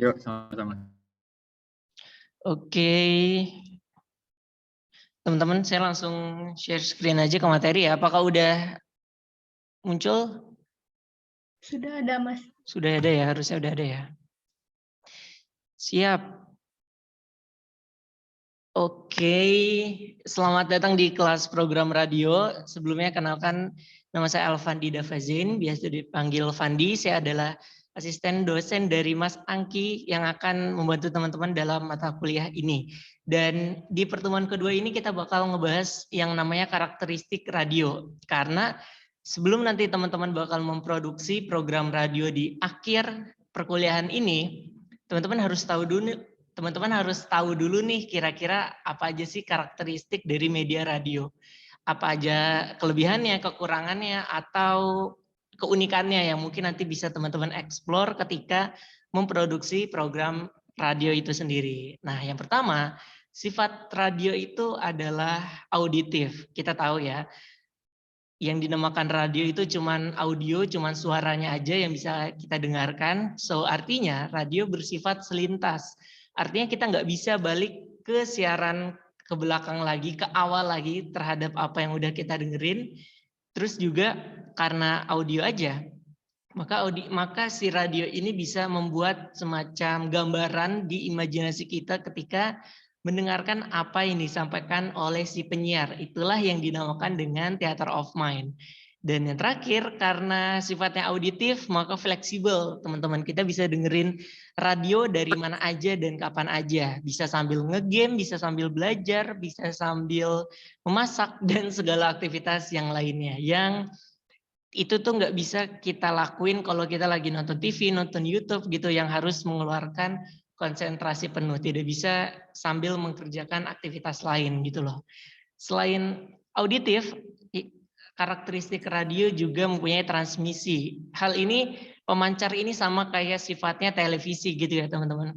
Yuk, sama-sama. Oke, teman-teman, saya langsung share screen aja ke materi ya. Apakah udah muncul? Sudah ada, Mas. Sudah ada ya, harusnya udah ada ya. Siap. Oke, selamat datang di kelas program radio. Sebelumnya kenalkan, nama saya Alfandi Davazin, biasa dipanggil Fandi. Saya adalah asisten dosen dari Mas Angki yang akan membantu teman-teman dalam mata kuliah ini. Dan di pertemuan kedua ini kita bakal ngebahas yang namanya karakteristik radio. Karena sebelum nanti teman-teman bakal memproduksi program radio di akhir perkuliahan ini, teman-teman harus tahu dulu nih kira-kira apa aja sih karakteristik dari media radio. Apa aja kelebihannya, kekurangannya, atau keunikannya yang mungkin nanti bisa teman-teman explore ketika memproduksi program radio itu sendiri. Nah, yang pertama, sifat radio itu adalah auditif. Kita tahu ya, yang dinamakan radio itu cuman audio, cuman suaranya aja yang bisa kita dengarkan. So, artinya radio bersifat selintas. Artinya kita nggak bisa balik ke siaran ke belakang lagi, ke awal lagi terhadap apa yang udah kita dengerin. Terus juga karena audio aja, maka si radio ini bisa membuat semacam gambaran di imajinasi kita ketika mendengarkan apa yang disampaikan oleh si penyiar. Itulah yang dinamakan dengan theater of mind. Dan yang terakhir, karena sifatnya auditif, maka fleksibel. Teman-teman, kita bisa dengerin radio dari mana aja dan kapan aja. Bisa sambil ngegame, bisa sambil belajar, bisa sambil memasak, dan segala aktivitas yang lainnya. Yang itu tuh nggak bisa kita lakuin kalau kita lagi nonton TV, nonton YouTube gitu, yang harus mengeluarkan konsentrasi penuh. Tidak bisa sambil mengerjakan aktivitas lain gitu loh. Selain auditif, karakteristik radio juga mempunyai transmisi. Hal ini, pemancar ini sama kayak sifatnya televisi gitu ya teman-teman.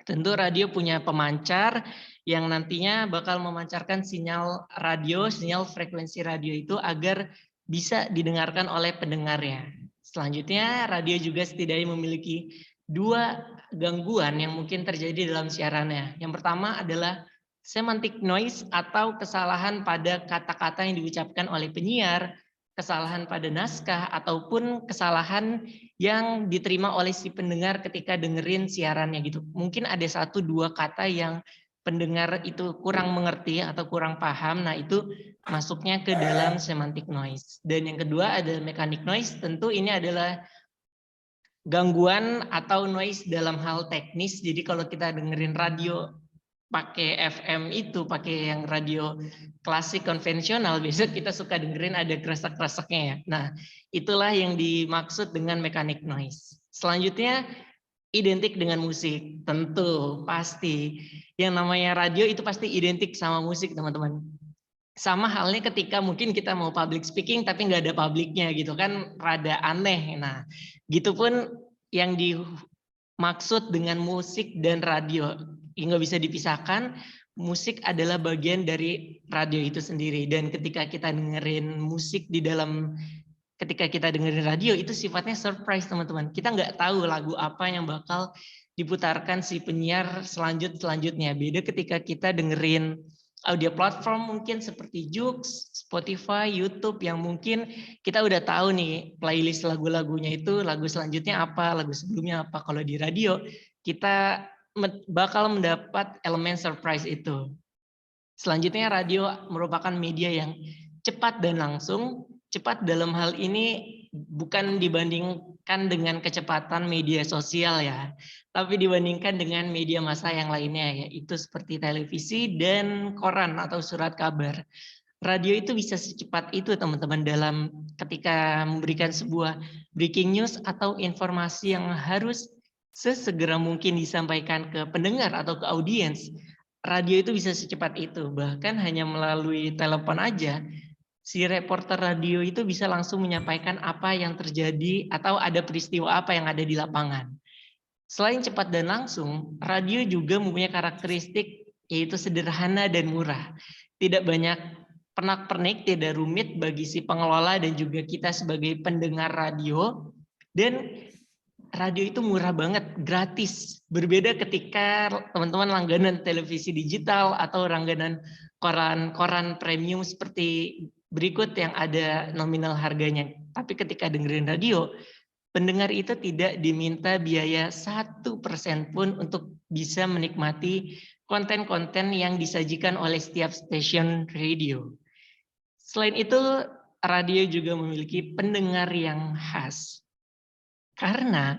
Tentu radio punya pemancar yang nantinya bakal memancarkan sinyal radio, sinyal frekuensi radio itu agar bisa didengarkan oleh pendengarnya. Selanjutnya, radio juga setidaknya memiliki dua gangguan yang mungkin terjadi dalam siarannya. Yang pertama adalah semantic noise atau kesalahan pada kata-kata yang diucapkan oleh penyiar, kesalahan pada naskah, ataupun kesalahan yang diterima oleh si pendengar ketika dengerin siarannya gitu. Mungkin ada 1-2 kata yang pendengar itu kurang mengerti atau kurang paham, nah itu masuknya ke dalam semantic noise. Dan yang kedua ada mechanic noise, tentu ini adalah gangguan atau noise dalam hal teknis. Jadi kalau kita dengerin radio pakai FM itu, pakai yang radio klasik konvensional, biasa kita suka dengerin ada kresek-kreseknya ya. Nah, itulah yang dimaksud dengan mechanic noise. Selanjutnya, identik dengan musik. Tentu, pasti. Yang namanya radio itu pasti identik sama musik, teman-teman. Sama halnya ketika mungkin kita mau public speaking tapi nggak ada publiknya gitu kan, rada aneh. Nah, gitu pun yang dimaksud dengan musik dan radio. Nggak bisa dipisahkan, musik adalah bagian dari radio itu sendiri. Dan ketika kita dengerin musik ketika kita dengerin radio, itu sifatnya surprise teman-teman. Kita nggak tahu lagu apa yang bakal diputarkan si penyiar selanjutnya. Beda ketika kita dengerin audio platform mungkin seperti Joox, Spotify, YouTube, yang mungkin kita udah tahu nih playlist lagu-lagunya itu, lagu selanjutnya apa, lagu sebelumnya apa. Kalau di radio, kita bakal mendapat elemen surprise itu. Selanjutnya, radio merupakan media yang cepat dan langsung. Cepat dalam hal ini bukan dibandingkan dengan kecepatan media sosial ya, tapi dibandingkan dengan media massa yang lainnya, yaitu seperti televisi dan koran atau surat kabar. Radio itu bisa secepat itu teman-teman dalam ketika memberikan sebuah breaking news atau informasi yang harus sesegera mungkin disampaikan ke pendengar atau ke audiens. Radio itu bisa secepat itu, bahkan hanya melalui telepon aja, si reporter radio itu bisa langsung menyampaikan apa yang terjadi atau ada peristiwa apa yang ada di lapangan. Selain cepat dan langsung, radio juga mempunyai karakteristik yaitu sederhana dan murah. Tidak banyak pernak-pernik, tidak rumit bagi si pengelola dan juga kita sebagai pendengar radio. Dan radio itu murah banget, gratis. Berbeda ketika teman-teman langganan televisi digital atau langganan koran premium seperti berikut yang ada nominal harganya. Tapi ketika dengerin radio, pendengar itu tidak diminta biaya 1% pun untuk bisa menikmati konten-konten yang disajikan oleh setiap stasiun radio. Selain itu, radio juga memiliki pendengar yang khas. Karena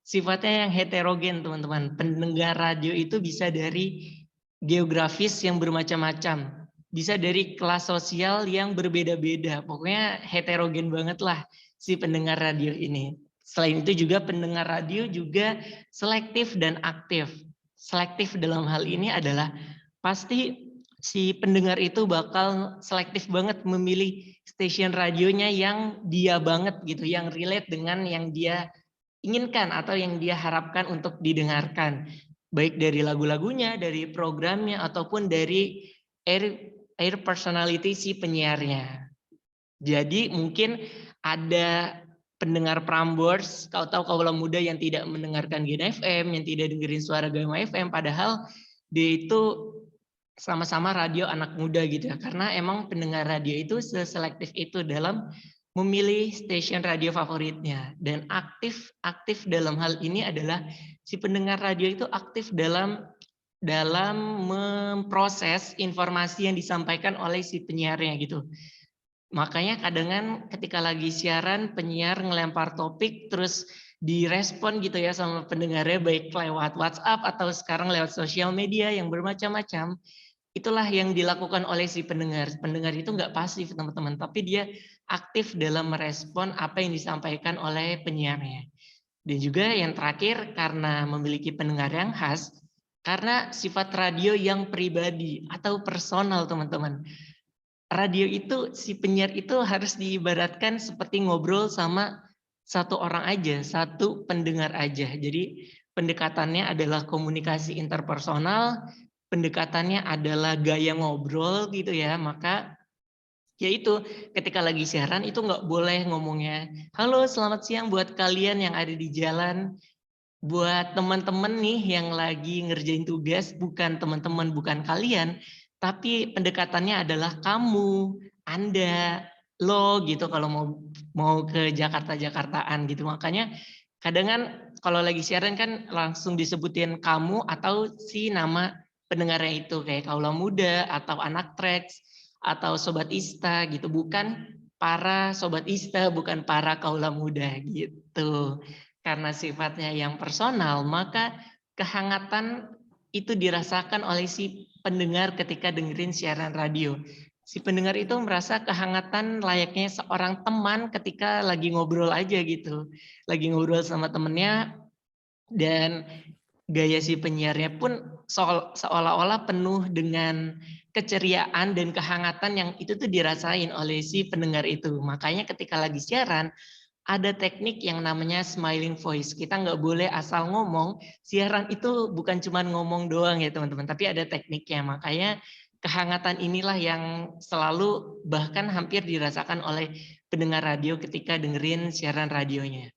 sifatnya yang heterogen, teman-teman. Pendengar radio itu bisa dari geografis yang bermacam-macam. Bisa dari kelas sosial yang berbeda-beda. Pokoknya heterogen banget lah si pendengar radio ini. Selain itu juga pendengar radio juga selektif dan aktif. Selektif dalam hal ini adalah pasti si pendengar itu bakal selektif banget memilih stasiun radionya yang dia banget gitu, yang relate dengan yang dia inginkan atau yang dia harapkan untuk didengarkan. Baik dari lagu-lagunya, dari programnya, ataupun dari air personality si penyiarnya. Jadi mungkin ada pendengar Prambors, kau tahu kaula muda yang tidak mendengarkan Gen FM, yang tidak dengerin suara Gama FM, padahal dia itu sama-sama radio anak muda gitu ya. Karena emang pendengar radio itu seselektif itu dalam memilih stasiun radio favoritnya. Dan aktif dalam hal ini adalah si pendengar radio itu aktif dalam memproses informasi yang disampaikan oleh si penyiarnya gitu. Makanya kadang ketika lagi siaran penyiar ngelempar topik terus direspon gitu ya sama pendengarnya baik lewat WhatsApp atau sekarang lewat sosial media yang bermacam-macam. Itulah yang dilakukan oleh si pendengar. Pendengar itu nggak pasif teman-teman, tapi dia aktif dalam merespon apa yang disampaikan oleh penyiarnya. Dan juga yang terakhir karena memiliki pendengar yang khas, karena sifat radio yang pribadi atau personal teman-teman. Radio itu si penyiar itu harus diibaratkan seperti ngobrol sama satu orang aja, satu pendengar aja. Jadi pendekatannya adalah komunikasi interpersonal, pendekatannya adalah gaya ngobrol gitu ya. Maka yaitu ketika lagi siaran itu nggak boleh ngomongnya, halo selamat siang buat kalian yang ada di jalan, buat teman-teman nih yang lagi ngerjain tugas, bukan teman-teman, bukan kalian, tapi pendekatannya adalah kamu, Anda, lo gitu kalau mau ke Jakarta-Jakartaan gitu. Makanya kadang kan kalau lagi siaran kan langsung disebutin kamu atau si nama pendengarnya itu kayak Kaula Muda atau Anak Tracks atau Sobat Ista gitu, bukan para Sobat Ista, bukan para Kaula Muda gitu. Karena sifatnya yang personal, maka kehangatan itu dirasakan oleh si pendengar ketika dengerin siaran radio. Si pendengar itu merasa kehangatan layaknya seorang teman ketika lagi ngobrol aja gitu. Lagi ngobrol sama temennya dan gaya si penyiarnya pun seolah-olah penuh dengan keceriaan dan kehangatan yang itu tuh dirasain oleh si pendengar itu. Makanya ketika lagi siaran, ada teknik yang namanya smiling voice. Kita nggak boleh asal ngomong. Siaran itu bukan cuma ngomong doang ya teman-teman, tapi ada tekniknya. Makanya kehangatan inilah yang selalu bahkan hampir dirasakan oleh pendengar radio ketika dengerin siaran radionya.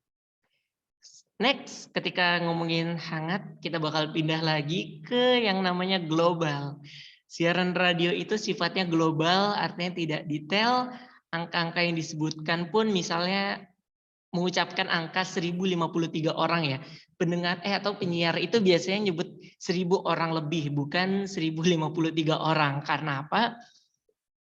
Next, ketika ngomongin hangat, kita bakal pindah lagi ke yang namanya global. Siaran radio itu sifatnya global, artinya tidak detail. Angka-angka yang disebutkan pun misalnya mengucapkan angka 1053 orang ya. Pendengar atau penyiar itu biasanya nyebut 1000 orang lebih, bukan 1053 orang. Karena apa?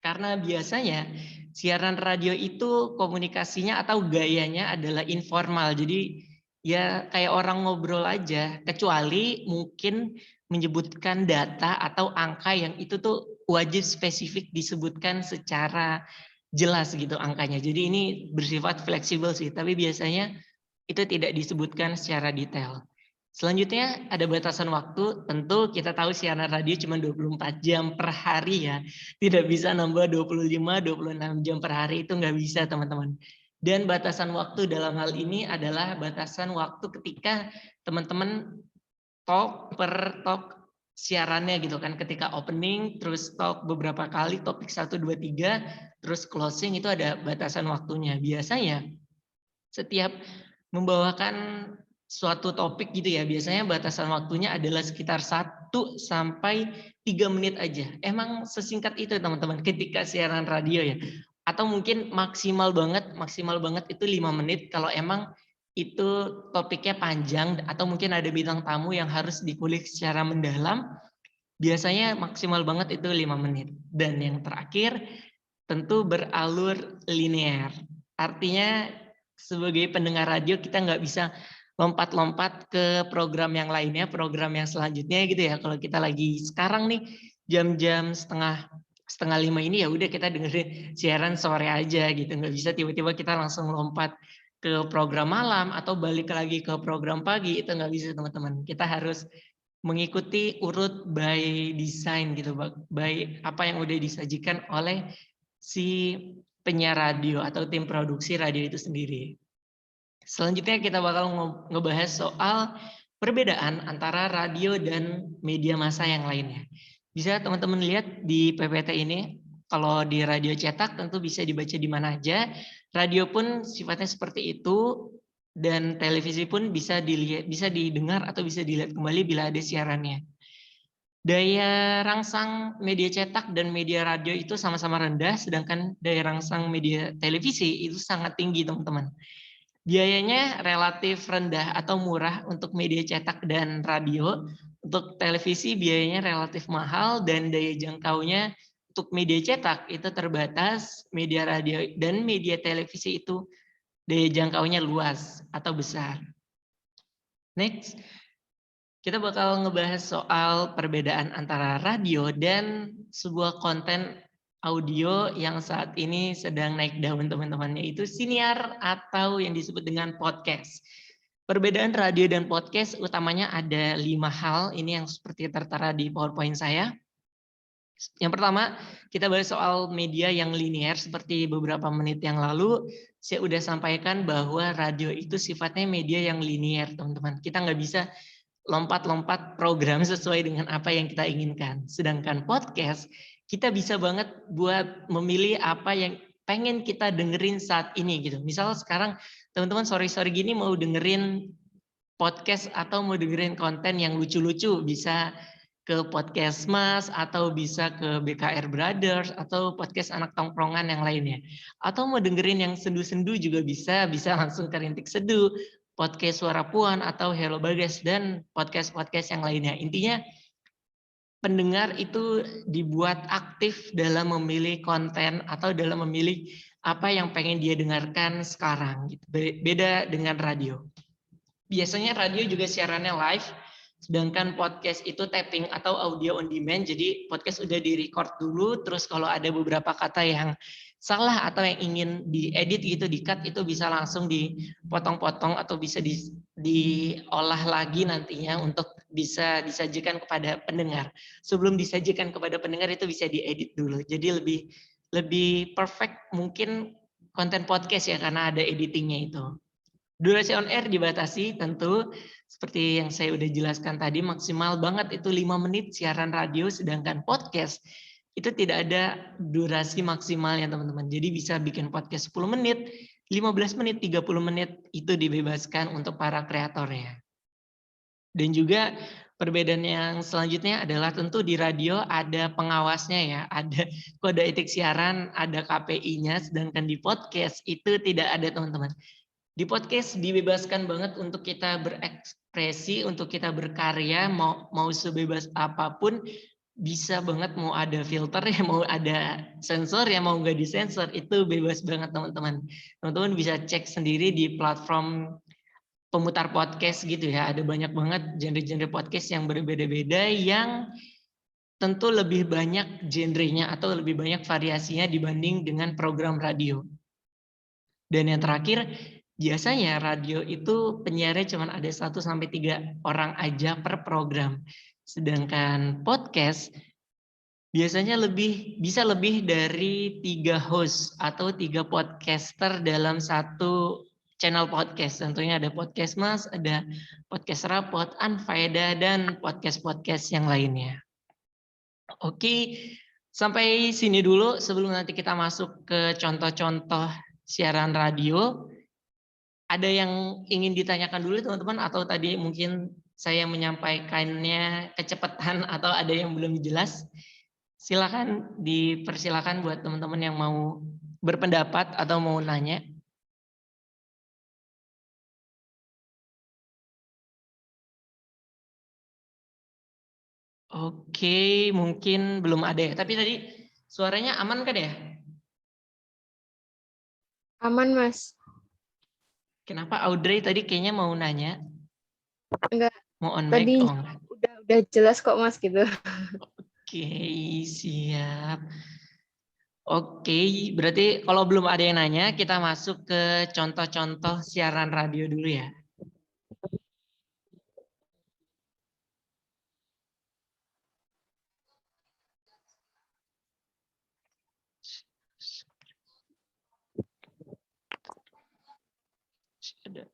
Karena biasanya siaran radio itu komunikasinya atau gayanya adalah informal. Jadi ya kayak orang ngobrol aja, kecuali mungkin menyebutkan data atau angka yang itu tuh wajib spesifik disebutkan secara jelas gitu angkanya. Jadi ini bersifat fleksibel sih, tapi biasanya itu tidak disebutkan secara detail. Selanjutnya ada batasan waktu, tentu kita tahu siaran radio cuma 24 jam per hari ya. Tidak bisa nambah 25-26 jam per hari, itu nggak bisa teman-teman. Dan batasan waktu dalam hal ini adalah batasan waktu ketika teman-teman talk per talk siarannya gitu kan, ketika opening terus talk beberapa kali, topik 1, 2, 3, terus closing itu ada batasan waktunya. Biasanya setiap membawakan suatu topik gitu ya, biasanya batasan waktunya adalah sekitar 1 sampai 3 menit aja. Emang sesingkat itu teman-teman ketika siaran radio ya. Atau mungkin maksimal banget itu 5 menit kalau emang itu topiknya panjang atau mungkin ada bintang tamu yang harus dikulik secara mendalam, biasanya maksimal banget itu 5 menit. Dan yang terakhir tentu beralur linear. Artinya sebagai pendengar radio kita nggak bisa lompat-lompat ke program yang lainnya, program yang selanjutnya gitu ya. Kalau kita lagi sekarang nih jam-jam setengah 5 ini ya udah kita dengerin siaran sore aja gitu. Nggak bisa tiba-tiba kita langsung lompat ke program malam atau balik lagi ke program pagi, itu nggak bisa teman-teman. Kita harus mengikuti urut by design gitu, by apa yang udah disajikan oleh si penyiar radio atau tim produksi radio itu sendiri. Selanjutnya kita bakal ngebahas soal perbedaan antara radio dan media massa yang lainnya. Bisa teman-teman lihat di PPT ini, kalau di radio cetak tentu bisa dibaca di mana aja. Radio pun sifatnya seperti itu, dan televisi pun bisa dilihat, bisa didengar atau bisa dilihat kembali bila ada siarannya. Daya rangsang media cetak dan media radio itu sama-sama rendah, sedangkan daya rangsang media televisi itu sangat tinggi, teman-teman. Biayanya relatif rendah atau murah untuk media cetak dan radio. Untuk televisi biayanya relatif mahal dan daya jangkaunya untuk media cetak itu terbatas, media radio dan media televisi itu daya jangkaunya luas atau besar. Next. Kita bakal ngebahas soal perbedaan antara radio dan sebuah konten audio yang saat ini sedang naik daun teman-teman, yaitu siniar atau yang disebut dengan podcast. Perbedaan radio dan podcast utamanya ada 5 hal, ini yang seperti tertera di PowerPoint saya. Yang pertama, kita bahas soal media yang linear seperti beberapa menit yang lalu. Saya udah sampaikan bahwa radio itu sifatnya media yang linear, teman-teman. Kita nggak bisa lompat-lompat program sesuai dengan apa yang kita inginkan. Sedangkan podcast, kita bisa banget buat memilih apa yang pengen kita dengerin saat ini gitu. Misal sekarang teman-teman sore-sore gini mau dengerin podcast atau mau dengerin konten yang lucu-lucu, bisa ke podcast Mas atau bisa ke BKR Brothers atau podcast anak tongkrongan yang lainnya. Atau mau dengerin yang sendu-sendu juga bisa langsung ke Rintik Seduh, podcast Suara Puan atau Hello Bagas dan podcast-podcast yang lainnya. Intinya pendengar itu dibuat aktif dalam memilih konten atau dalam memilih apa yang pengen dia dengarkan sekarang. Beda dengan radio. Biasanya radio juga siarannya live, sedangkan podcast itu tapping atau audio on demand. Jadi podcast udah di-record dulu, terus kalau ada beberapa kata yang salah atau yang ingin diedit gitu, di-cut, itu bisa langsung dipotong-potong atau bisa diolah lagi nantinya untuk bisa disajikan kepada pendengar. Sebelum disajikan kepada pendengar itu bisa diedit dulu. Jadi lebih perfect mungkin konten podcast ya, karena ada editingnya itu. Durasi on air dibatasi tentu, seperti yang saya udah jelaskan tadi, maksimal banget itu 5 menit siaran radio, sedangkan podcast itu tidak ada durasi maksimalnya teman-teman. Jadi bisa bikin podcast 10 menit, 15 menit, 30 menit, itu dibebaskan untuk para kreatornya. Dan juga perbedaan yang selanjutnya adalah tentu di radio ada pengawasnya ya, ada kode etik siaran, ada KPI-nya, sedangkan di podcast itu tidak ada teman-teman. Di podcast dibebaskan banget untuk kita berekspresi, untuk kita berkarya, mau sebebas apapun, bisa banget, mau ada filter ya, mau ada sensor ya, mau nggak disensor, itu bebas banget teman-teman. Teman-teman bisa cek sendiri di platform pemutar podcast gitu ya, ada banyak banget genre-genre podcast yang berbeda-beda yang tentu lebih banyak genrenya atau lebih banyak variasinya dibanding dengan program radio. Dan yang terakhir, biasanya radio itu penyiarnya cuma ada 1-3 orang aja per program. Sedangkan podcast biasanya bisa lebih dari 3 host atau 3 podcaster dalam satu channel podcast. Tentunya ada podcast Mas, ada podcast Rapot, Anfaedah, dan podcast-podcast yang lainnya. Oke, sampai sini dulu sebelum nanti kita masuk ke contoh-contoh siaran radio. ada yang ingin ditanyakan dulu teman-teman atau tadi mungkin saya menyampaikannya kecepatan atau ada yang belum jelas? Silakan dipersilakan buat teman-teman yang mau berpendapat atau mau nanya. Oke, mungkin belum ada ya. Tapi tadi suaranya aman kan ya? Aman, Mas. Kenapa Audrey tadi kayaknya mau nanya? Enggak. Mau on mic? Tadi Oh, enggak. udah jelas kok, Mas, gitu. Oke, siap. Oke, berarti kalau belum ada yang nanya, kita masuk ke contoh-contoh siaran radio dulu ya. Ada.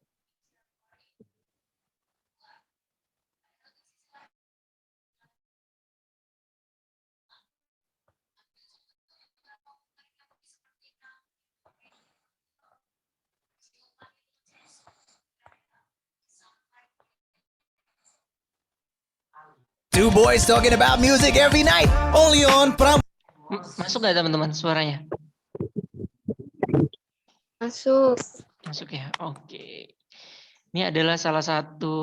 Two boys talking about music every night, only on Pram. Masuk nggak teman-teman suaranya? Masuk. Masuk ya, oke. Ini adalah salah satu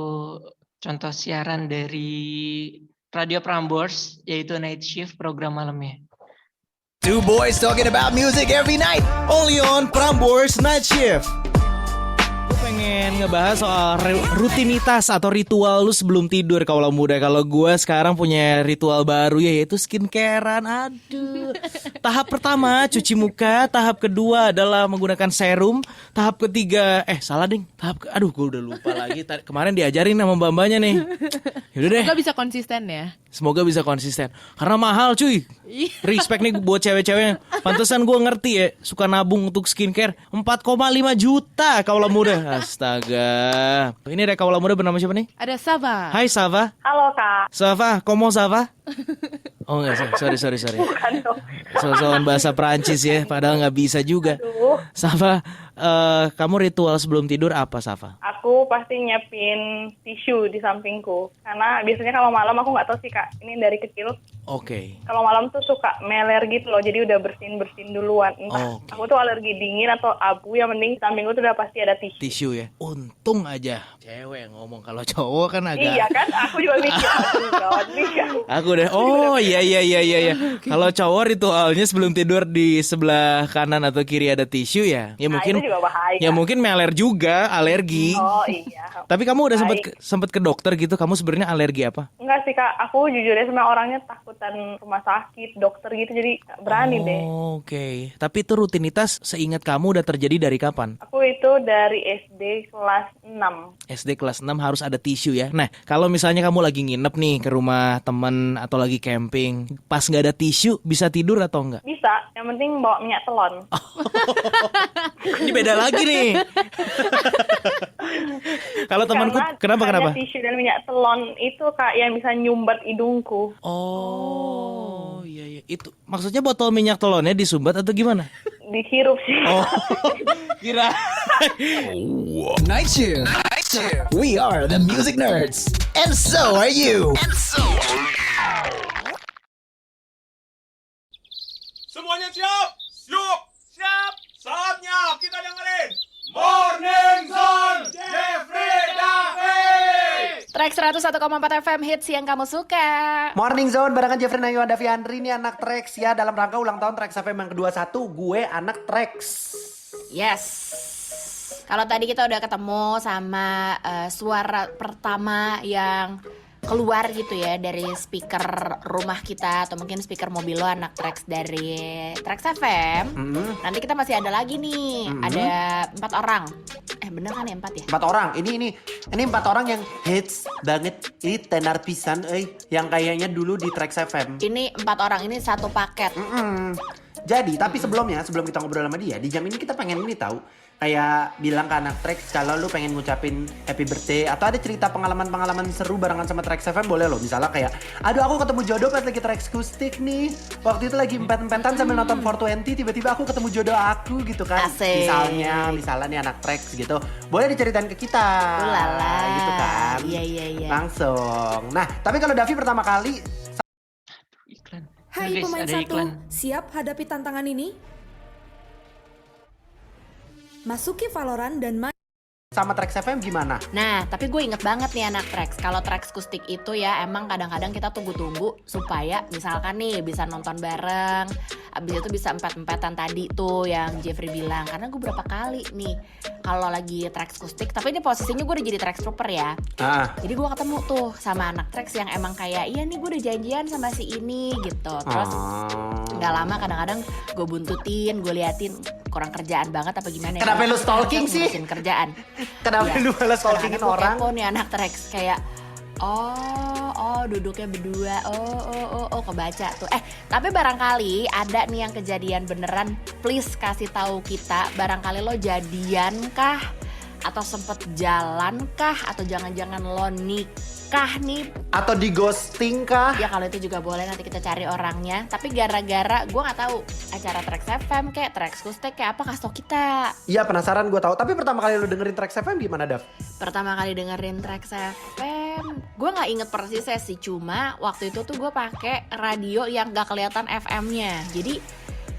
contoh siaran dari Radio Prambors, yaitu Night Shift program malamnya. Two boys talking about music every night, only on Prambors Night Shift. Pengen ngebahas soal rutinitas atau ritual lu sebelum tidur kalau muda. Kalau gue sekarang punya ritual baru yaitu skincarean. Aduh. Tahap pertama cuci muka, tahap kedua adalah menggunakan serum, tahap ketiga salah ding. Aduh gue udah lupa lagi. Kemarin diajarin sama mbak-mbaknya nih. Yaudah deh. Semoga bisa konsisten ya. Semoga bisa konsisten. Karena mahal cuy. Respect nih buat cewek-ceweknya. Pantesan gue ngerti ya. Suka nabung untuk skincare. 4,5 juta kaulah muda. Astaga. Ini ada kaulah muda bernama siapa nih? Ada Sava. Hai Sava. Halo Kak. Sava, komo Sava? Oh enggak, sorry. Bukan dong. Soal bahasa Perancis ya. Padahal nggak bisa juga. Aduh, Sava, kamu ritual sebelum tidur apa Sava? aku pasti nyiapin tisu di sampingku. Karena biasanya kalau malam aku nggak tahu sih Kak. Ini dari kecil. Oke. Kalau malam tuh suka meler gitu loh. Jadi udah bersin duluan. Entah Oke. aku tuh alergi dingin atau abu. Yang penting di sampingku tuh udah pasti ada tisu. Tisu ya. Untung aja cewek yang ngomong, kalau cowok kan agak. Iya kan? Aku juga mikir. Aduh, gawat nih. Aku deh. Oh iya. Kalau cowok ritualnya sebelum tidur di sebelah kanan atau kiri ada tisu ya. Ya Nah, mungkin itu juga bahaya. ya mungkin meler juga, alergi. Oh iya. Tapi kamu udah Baik. sempet ke dokter gitu? Kamu sebenarnya alergi apa? Enggak sih Kak, aku jujurnya sama orangnya takutan rumah sakit, dokter gitu, jadi nggak berani deh. Oke. Tapi itu rutinitas seingat kamu udah terjadi dari kapan? Aku itu dari SD kelas 6. SD kelas 6 harus ada tisu ya. Nah, kalau misalnya kamu lagi nginep nih ke rumah temen atau lagi camping, pas nggak ada tisu, bisa tidur atau enggak? Bisa, yang penting bawa minyak telon. Ini beda lagi nih. Kalau temanku, kenapa? Karena tisu dan minyak telon itu Kak yang bisa nyumbat hidungku. Oh, iya. Itu maksudnya botol minyak telonnya disumbat atau gimana? Dihirup sih. Oh, kira. Night Shift. We are the music nerds. And so are you. Semuanya siap? Siap. Saatnya kita dengerin Morning Zone Jeffrey Davi. Track 101,4 FM hits yang kamu suka. Morning Zone barengan Jeffrey Nayu Davi Andri nih anak Trax ya, dalam rangka ulang tahun Trax FM yang ke-21, gue anak Trax. Yes. Kalau tadi kita udah ketemu sama suara pertama yang keluar gitu ya dari speaker rumah kita atau mungkin speaker mobil lo anak Trax dari Trax FM. Nanti kita masih ada lagi nih. Ada 4 orang. Bener kan ya 4 ya? 4 orang, ini 4 orang yang hits banget. Ini tenar pisan yang kayaknya dulu di Trax FM. Ini 4 orang, ini satu paket. Jadi, tapi sebelum kita ngobrol sama dia, di jam ini kita pengen ini tahu, kayak bilang ke anak Trax kalau lu pengen ngucapin happy birthday atau ada cerita pengalaman-pengalaman seru barengan sama Trax FM boleh loh. Misalnya kayak, aduh aku ketemu jodoh pas lagi Trax Kustik nih. Waktu itu lagi empet-empetan sambil nonton 420, tiba-tiba aku ketemu jodoh aku gitu kan. Asik. Misalnya nih anak Trax gitu. Boleh diceritain ke kita. Ulala. Gitu kan. Iya. Langsung. Nah, tapi kalau Davi pertama kali Iklan. Hai Guys, pemain ada satu, iklan. siap hadapi tantangan ini? Masuki Valorant dan main sama Trax FM gimana? Nah, tapi gue inget banget nih anak Trax. Kalau Trax Kustik itu ya emang kadang-kadang kita tunggu-tunggu supaya misalkan nih bisa nonton bareng. Abis itu bisa empet-empetan tadi tuh yang Jeffrey bilang. Karena gue berapa kali nih kalau lagi Trax Kustik. Tapi ini posisinya gue udah jadi Trax Trooper ya. Jadi gue ketemu tuh sama anak Trax yang emang kayak, iya nih gue udah janjian sama si ini gitu. Terus gak lama kadang-kadang gue buntutin, gue liatin kurang kerjaan banget apa gimana ya. Kenapa lu stalking sih? Ngurusin kerjaan. Kenapa lu malah stalkingin orang? Kepo nih anak Trax kayak oh duduknya berdua, oh kebaca tuh. Tapi barangkali ada nih yang kejadian beneran, please kasih tahu kita, barangkali lo jadian kah? Atau sempet jalan kah? Atau jangan-jangan lo nikah nih? Atau di ghosting kah? Ya kalau itu juga boleh, nanti kita cari orangnya. Tapi gara-gara gue gak tahu acara Trax FM kayak Trax Kustik kayak apa, kasih tau kita. Iya penasaran gue tahu. Tapi pertama kali lu dengerin Trax FM gimana, Dav? Pertama kali dengerin Trax FM, gue nggak inget persisnya sih. Cuma waktu itu tuh gue pakai radio yang gak kelihatan FM-nya. Jadi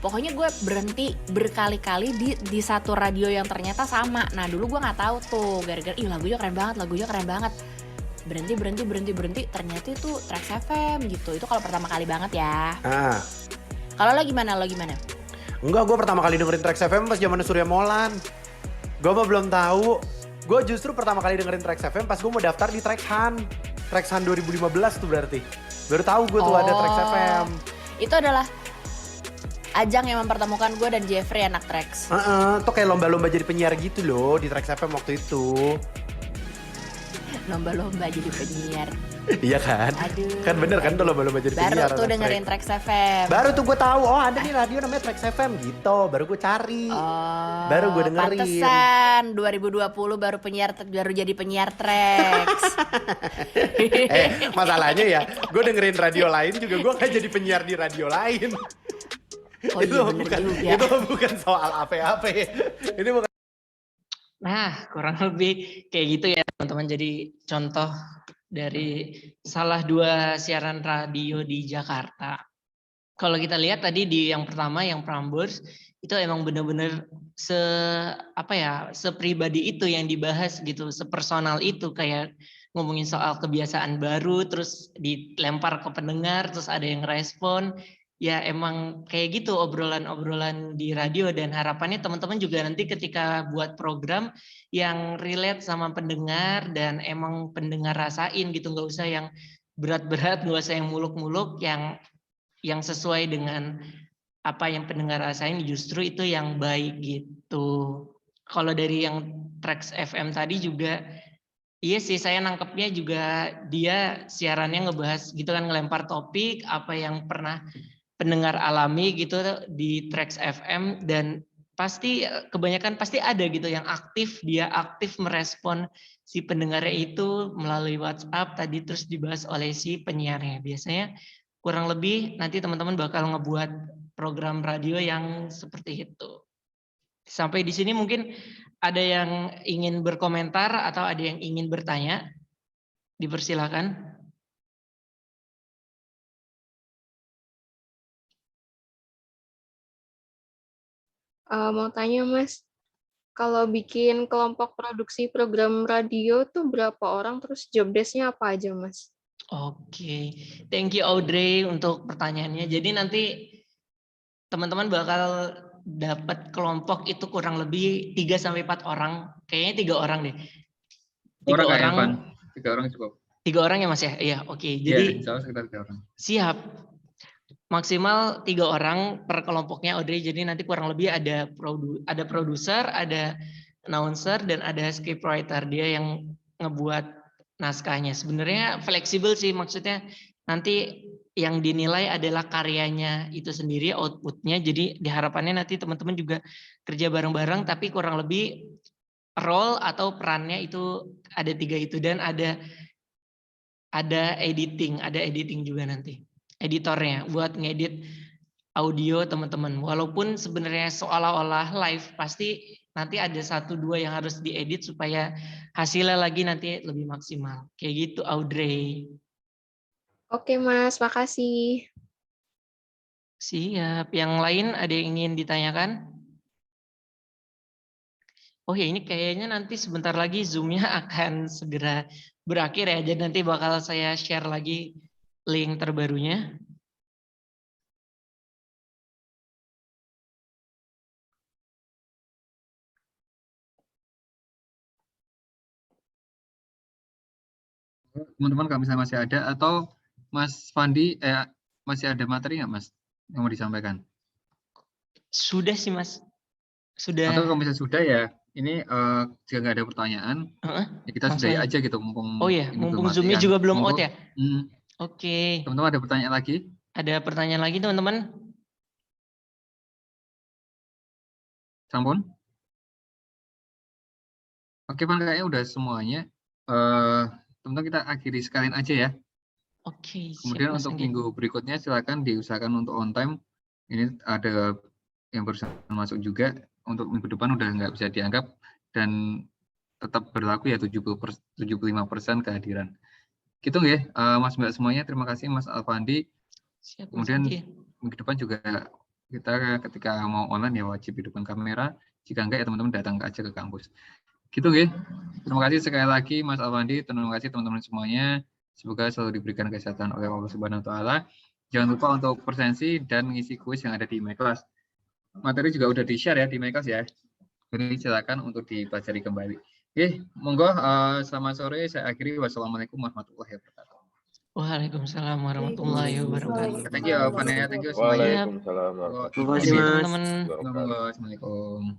pokoknya gue berhenti berkali-kali di satu radio yang ternyata sama. Nah dulu gue nggak tahu tuh, gara-gara lagunya keren banget. Berhenti. Ternyata itu Trax FM gitu. Itu kalau pertama kali banget ya. Kalau lo gimana? Enggak, gue pertama kali dengerin Trax FM pas zaman Surya Molan. Gue mah belum tahu. Gue justru pertama kali dengerin Trax FM pas gue mau daftar di Trax Hunt 2015 tuh berarti. Baru tahu gue tuh ada Trax FM. Itu adalah ajang yang mempertemukan gue dan Jeffrey anak Trax. Tuh kayak lomba-lomba jadi penyiar gitu loh di Trax FM waktu itu. Lomba-lomba jadi penyiar. Iya kan? Aduh. Kan bener kan tuh lomba-lomba jadi penyiar. Baru tuh dengerin Trax FM. Baru tuh gue tahu, oh ada nih radio namanya Trax FM gitu. Baru gue cari. Baru gue dengerin. Pantesan 2020 baru jadi penyiar Trax. Masalahnya ya, gue dengerin radio lain juga gue gak jadi penyiar di radio lain. Itu bukan soal apa-apa. Ini bukan. Nah, kurang lebih kayak gitu ya teman-teman. Jadi contoh dari salah dua siaran radio di Jakarta. Kalau kita lihat tadi di yang pertama, yang Prambors, itu emang bener-bener sepribadi itu yang dibahas gitu, sepersonal itu, kayak ngomongin soal kebiasaan baru, terus dilempar ke pendengar, terus ada yang respon. Ya emang kayak gitu obrolan-obrolan di radio, dan harapannya teman-teman juga nanti ketika buat program yang relate sama pendengar dan emang pendengar rasain gitu, nggak usah yang berat-berat, nggak usah yang muluk-muluk, yang sesuai dengan apa yang pendengar rasain, justru itu yang baik gitu. Kalau dari yang Trax FM tadi juga, iya sih saya nangkepnya juga dia siarannya ngebahas gitu kan, ngelempar topik apa yang pernah pendengar alami gitu di Trax FM, dan pasti kebanyakan pasti ada gitu yang dia aktif merespon si pendengarnya itu melalui WhatsApp tadi, terus dibahas oleh si penyiarnya. Biasanya kurang lebih nanti teman-teman bakal ngebuat program radio yang seperti itu. Sampai di sini mungkin ada yang ingin berkomentar atau ada yang ingin bertanya, dipersilakan. Mau tanya Mas, kalau bikin kelompok produksi program radio tuh berapa orang, terus job desk-nya apa aja Mas? Oke, thank you Audrey untuk pertanyaannya. Jadi nanti teman-teman bakal dapat kelompok itu kurang lebih 3-4 orang, kayaknya 3 orang deh. 3 orang. 3 orang cukup. 3 orang ya Mas ya? Iya, oke. Jadi sekitar 3 orang. Siap. Maksimal 3 orang per kelompoknya Audrey. Jadi nanti kurang lebih ada produser, ada announcer, dan ada scriptwriter. Dia yang ngebuat naskahnya. Sebenarnya fleksibel sih, maksudnya nanti yang dinilai adalah karyanya itu sendiri, outputnya. Jadi diharapannya nanti teman-teman juga kerja bareng-bareng, tapi kurang lebih role atau perannya itu ada 3 itu, dan ada editing juga nanti, editornya buat ngedit audio teman-teman. Walaupun sebenarnya seolah-olah live, pasti nanti ada 1-2 yang harus diedit supaya hasilnya lagi nanti lebih maksimal. Kayak gitu, Audrey. Oke Mas, makasih. Siap. Yang lain ada yang ingin ditanyakan? Oh ya, ini kayaknya nanti sebentar lagi Zoom-nya akan segera berakhir ya. Jadi nanti bakal saya share lagi link terbarunya. Teman-teman kalau misalnya masih ada, atau Mas Fandi masih ada materi nggak Mas yang mau disampaikan? Sudah sih Mas. Sudah. Atau kalau misalnya sudah ya, ini jika nggak ada pertanyaan, ya kita sudahi aja gitu, mumpung Oh ya, ini mumpung belum Zoom-nya mati kan. juga belum Monggo. out ya. Oke. Teman-teman ada pertanyaan lagi? Ada pertanyaan lagi teman-teman? Sampun? Oke Pak, kayaknya udah semuanya. Teman-teman kita akhiri sekalian aja ya. Oke. Kemudian untuk minggu berikutnya silakan diusahakan untuk on time. Ini ada yang barusan masuk juga. Untuk minggu depan udah nggak bisa dianggap, dan tetap berlaku ya 75% kehadiran. Gitu ya, Mas Mbak semuanya. Terima kasih Mas Alfandi. Kemudian minggu depan juga kita ketika mau online ya wajib hidupkan kamera. Jika enggak ya teman-teman datang aja ke kampus. Gitu ya. Terima kasih sekali lagi Mas Alfandi. Terima kasih teman-teman semuanya. Semoga selalu diberikan kesehatan oleh Allah Subhanahu wa taala. Jangan lupa untuk presensi dan mengisi kuis yang ada di MyClass. Materi juga udah di-share ya di MyClass ya. Jadi silakan untuk dipelajari kembali. Oke, monggo selamat sore. Saya akhiri. Wassalamualaikum warahmatullahi wabarakatuh. Waalaikumsalam warahmatullahi wabarakatuh. Thank you, Vanessa. Thank you semuanya. Waalaikumsalam warahmatullahi Terima kasih teman-teman. Assalamualaikum.